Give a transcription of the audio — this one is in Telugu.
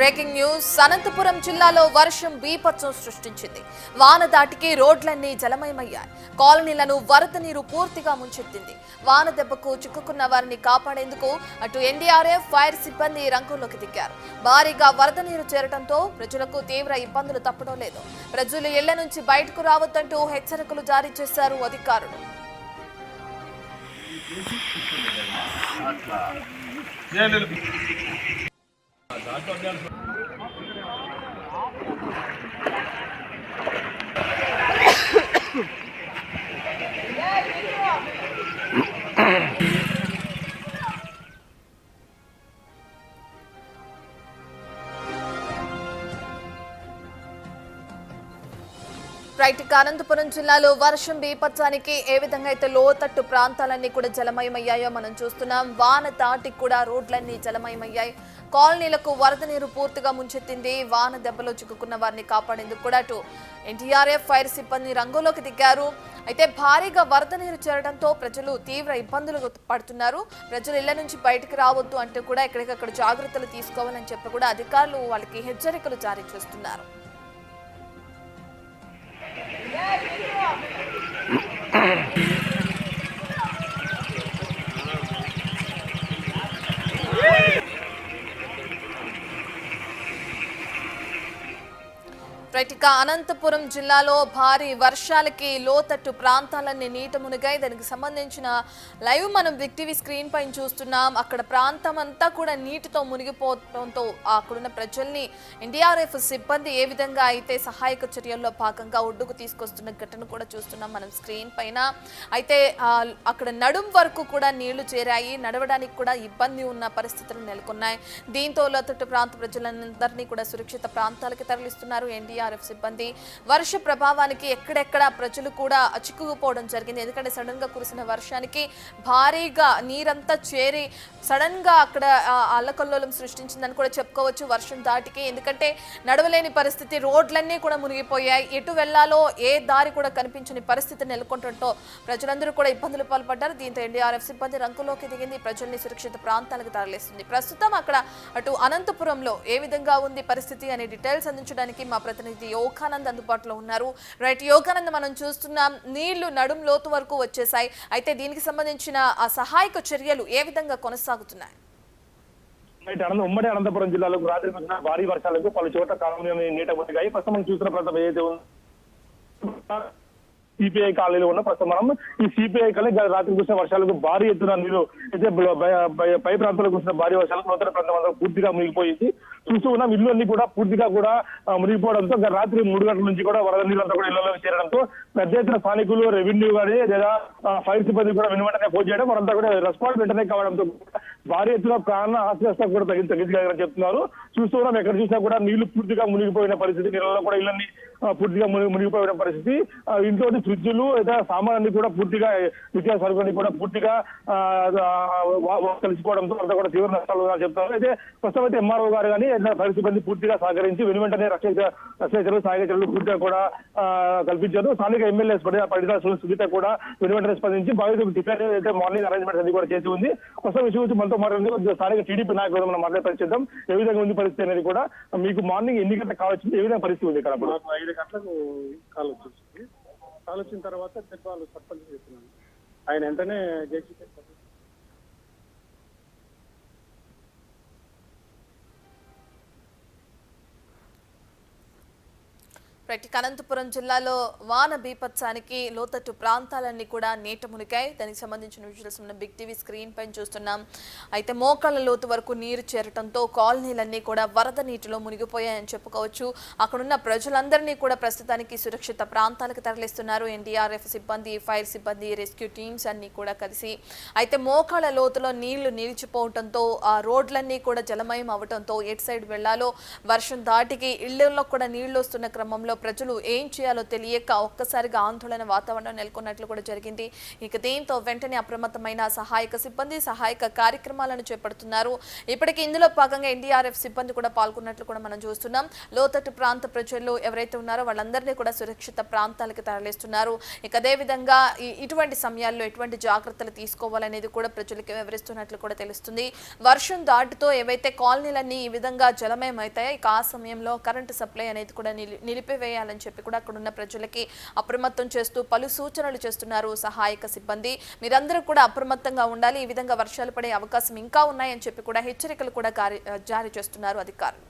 బ్రేకింగ్ న్యూస్ అనంతపురం జిల్లాలో వర్షం బీభత్సం సృష్టించింది. వాన దాటికి రోడ్లన్నీ జలమయమయ్యాయి. కాలనీలను వరద నీరు పూర్తిగా ముంచెత్తింది. వాన దెబ్బకు చిక్కుకున్న వారిని కాపాడేందుకు అటు ఎన్డీఆర్ఎఫ్ ఫైర్ సిబ్బంది రంగంలోకి దిగారు. భారీగా వరద నీరు చేరడంతో ప్రజలకు తీవ్ర ఇబ్బందులు తప్పడం లేదు. ప్రజలు ఇళ్ల నుంచి బయటకు రావద్దంటూ హెచ్చరికలు జారీ చేశారు అధికారులు. అనంతపురం జిల్లాలో వర్షం బీభత్సానికి ఏ విధంగా అయితే లోతట్టు ప్రాంతాలన్నీ కూడా జలమయమయ్యాయో మనం చూస్తున్నాం. వాన దాటికి కూడా రోడ్లన్నీ జలమయమయ్యాయి. కాలనీలకు వరద నీరు పూర్తిగా ముంచెత్తింది. వాన దెబ్బలో చిక్కుకున్న వారిని కాపాడేందుకు కూడా అటు ఎన్డీఆర్ఎఫ్ ఫైర్ సిబ్బంది రంగంలోకి దిగారు. అయితే భారీగా వరద నీరు చేరడంతో ప్రజలు తీవ్ర ఇబ్బందులు పడుతున్నారు. ప్రజలు ఇళ్ల నుంచి బయటకు రావద్దు అంటూ కూడా ఎక్కడికక్కడ జాగ్రత్తలు తీసుకోవాలని చెప్పి కూడా అధికారులు వాళ్ళకి హెచ్చరికలు జారీ చేస్తున్నారు. అనంతపురం జిల్లాలో భారీ వర్షాలకి లోతట్టు ప్రాంతాలన్నీ నీట మునిగాయి. దానికి సంబంధించిన లైవ్ మనం బిగ్ టీవీ స్క్రీన్ పైన చూస్తున్నాం. అక్కడ ప్రాంతం అంతా కూడా నీటితో మునిగిపోవడంతో అక్కడున్న ప్రజల్ని ఎన్డీఆర్ఎఫ్ సిబ్బంది ఏ విధంగా అయితే సహాయక చర్యల్లో భాగంగా ఒడ్డుకు తీసుకొస్తున్న ఘటన కూడా చూస్తున్నాం మనం స్క్రీన్ పైన. అయితే అక్కడ నడుం వరకు కూడా నీళ్లు చేరాయి. నడవడానికి కూడా ఇబ్బంది ఉన్న పరిస్థితులు నెలకొన్నాయి. దీంతో లోతట్టు ప్రాంత ప్రజలందరినీ కూడా సురక్షిత ప్రాంతాలకు తరలిస్తున్నారు ఎన్డీఆర్ఎఫ్ సిబ్బంది. వర్ష ప్రభావానికి ఎక్కడెక్కడ ప్రజలు కూడా చిక్కుకుపోవడం జరిగింది. ఎందుకంటే సడన్ గా కురిసిన వర్షానికి భారీగా నీరంతా చేరి సడన్ గా అక్కడ అల్లకల్లోలం సృష్టించిందని కూడా చెప్పుకోవచ్చు వర్షం దాటికి. ఎందుకంటే నడవలేని పరిస్థితి, రోడ్లన్నీ కూడా మునిగిపోయాయి. ఎటు వెళ్లాలో ఏ దారి కూడా కనిపించని పరిస్థితి నెలకొనడంతో ప్రజలందరూ కూడా ఇబ్బందులు పాల్పడ్డారు. దీంతో ఎన్డీఆర్ఎఫ్ సిబ్బంది రంగంలోకి దిగింది. ప్రజల్ని సురక్షిత ప్రాంతాలకు తరలిస్తుంది. ప్రస్తుతం అక్కడ అటు అనంతపురంలో ఏ విధంగా ఉంది పరిస్థితి అనే డీటెయిల్స్ అందించడానికి మా ప్రతినిధి యోగానంద్ అందుబాటులో ఉన్నారు. రైట్ యోగానంద్, మనం చూస్తున్నాం నీళ్లు నడుం లోతు వరకు వచ్చేసాయి. అయితే దీనికి సంబంధించిన ఆ సహాయక చర్యలు ఏ విధంగా కొనసాగుతున్నాయి? ఉమ్మడి అనంతపురం జిల్లాలో రాత్రి భారీ వర్షాలకు పలు చోట్ల కాలనీ నీట మునిగాయి. ప్రస్తుతం మనం చూసిన ప్రాంతం ఏదైతే ఉందో సిపిఐ కాలనీలో ఉన్న ప్రస్తుతం మనం ఈ సిపిఐ కాలనీ రాత్రి కురిసిన వర్షాలకు భారీ ఎత్తున నీరు అయితే పై ప్రాంతాల్లో కురిసిన భారీ వర్షాలకు నూతన ప్రాంతం అంతా పూర్తిగా మునిగిపోయింది. చూస్తూ ఉన్నాం ఇల్లు అన్ని కూడా పూర్తిగా కూడా మునిగిపోవడంతో రాత్రి 3 గంటల నుంచి కూడా వరద నీరు అంతా కూడా ఇళ్లలో చేరడంతో పెద్ద ఎత్తున స్థానికులు, రెవెన్యూ కానీ లేదా ఫైర్ సిబ్బంది కూడా వెంటనే ఫోన్ చేయడం, వారంతా కూడా రెస్పాన్స్ వెంటనే కావడంతో భారీ ఎత్తున ప్రాణ ఆస్తి కూడా తగ్గించగలిగారని చెప్తున్నారు. చూస్తూ ఉన్నాం ఎక్కడ చూసినా కూడా నీళ్లు పూర్తిగా మునిగిపోయిన పరిస్థితి, నీళ్ళలో కూడా ఇళ్ళని పూర్తిగా మునిగిపోయిన పరిస్థితి. ఇంట్లో ఫ్రిడ్జ్లు లేదా సామాన్లన్నీ కూడా పూర్తిగా నిత్యావసర సరుకులన్నీ కూడా పూర్తిగా కలిసిపోవడంతో అంతా కూడా తీవ్ర నష్టాలు చెప్తున్నారు. అయితే ప్రస్తుతం అయితే ఎంఆర్ఓ గారు కానీ ఫైర్ సిబ్బంది పూర్తిగా సహకరించి వెంటనే రక్షణ చర్యలు, సహాయక చర్యలు పూర్తిగా కూడా కల్పించారు. స్థానిక ఎమ్మెల్యే పరిధిలో సునీత కూడా వెంటనే స్పందించి బాధితులకు టిఫిన్ అయితే మార్నింగ్ అరేంజ్మెంట్స్ అన్ని కూడా చేసి ఉంది. ప్రస్తుతం విషయం వచ్చి మనతో మాట్లాడింది స్థానిక టీడీపీ నాయకులు మనం మాట్లాడే పరిస్థితి ఏ విధంగా ఉంది పరిస్థితి అనేది కూడా. మీకు మార్నింగ్ ఎన్ని గంటలకు కావచ్చు, ఏ విధంగా పరిస్థితి ఉంది ఇక్కడ? 5 గంటలకు కాల్ వచ్చిన తర్వాత వాళ్ళు సర్పంచ్ చెప్తున్నాను. ఆయన వెంటనే జేసీ అనంతపురం జిల్లాలో వాన బీభత్సానికి లోతట్టు ప్రాంతాలన్నీ కూడా నీట మునిగాయి. దానికి సంబంధించిన విజువల్స్ ఉన్న బిగ్ టీవీ స్క్రీన్ పైన చూస్తున్నాం. అయితే మోకాళ్ళ లోతు వరకు నీరు చేరటంతో కాలనీలన్నీ కూడా వరద నీటిలో మునిగిపోయాయని చెప్పుకోవచ్చు. అక్కడున్న ప్రజలందరినీ కూడా ప్రస్తుతానికి సురక్షిత ప్రాంతాలకు తరలిస్తున్నారు ఎన్డీఆర్ఎఫ్ సిబ్బంది, ఫైర్ సిబ్బంది, రెస్క్యూ టీమ్స్ అన్ని కూడా కలిసి. అయితే మోకాళ్ళ లోతులో నీళ్లు నిలిచిపోవడంతో ఆ రోడ్లన్నీ కూడా జలమయం అవడంతో ఎటు సైడ్ వెళ్లాలో వర్షం దాటికి ఇళ్లలో కూడా నీళ్లు వస్తున్న క్రమంలో ప్రజలు ఏం చేయాలో తెలియక ఒక్కసారిగా ఆందోళన వాతావరణం నెలకొన్నట్లు కూడా జరిగింది. ఇక దీంతో వెంటనే అప్రమత్తమైన సహాయక సిబ్బంది సహాయక కార్యక్రమాలను చేపడుతున్నారు. ఇప్పటికి ఇందులో భాగంగా ఎన్డీఆర్ఎఫ్ సిబ్బంది కూడా పాల్గొన్నట్లు కూడా మనం చూస్తున్నాం. లోతట్టు ప్రాంత ప్రజలు ఎవరైతే ఉన్నారో వాళ్ళందరినీ కూడా సురక్షిత ప్రాంతాలకు తరలిస్తున్నారు. ఇక అదేవిధంగా ఇటువంటి సమయాల్లో ఎటువంటి జాగ్రత్తలు తీసుకోవాలనేది కూడా ప్రజలకు వివరిస్తున్నట్లు కూడా తెలుస్తుంది. వర్షం దాటితో ఏవైతే కాలనీలన్నీ ఈ విధంగా జలమయమవుతాయో ఇక ఆ సమయంలో కరెంటు సప్లై అనేది కూడా నిలిపివేయాలని చెప్పి కూడా అక్కడ ఉన్న ప్రజలకి అప్రమత్తం చేస్తూ పలు సూచనలు చేస్తున్నారు సహాయక సిబ్బంది. మీరందరూ కూడా అప్రమత్తంగా ఉండాలి. ఈ విధంగా వర్షాలు పడే అవకాశం ఇంకా ఉన్నాయని చెప్పి కూడా హెచ్చరికలు కూడా జారీ చేస్తున్నారు అధికారులు.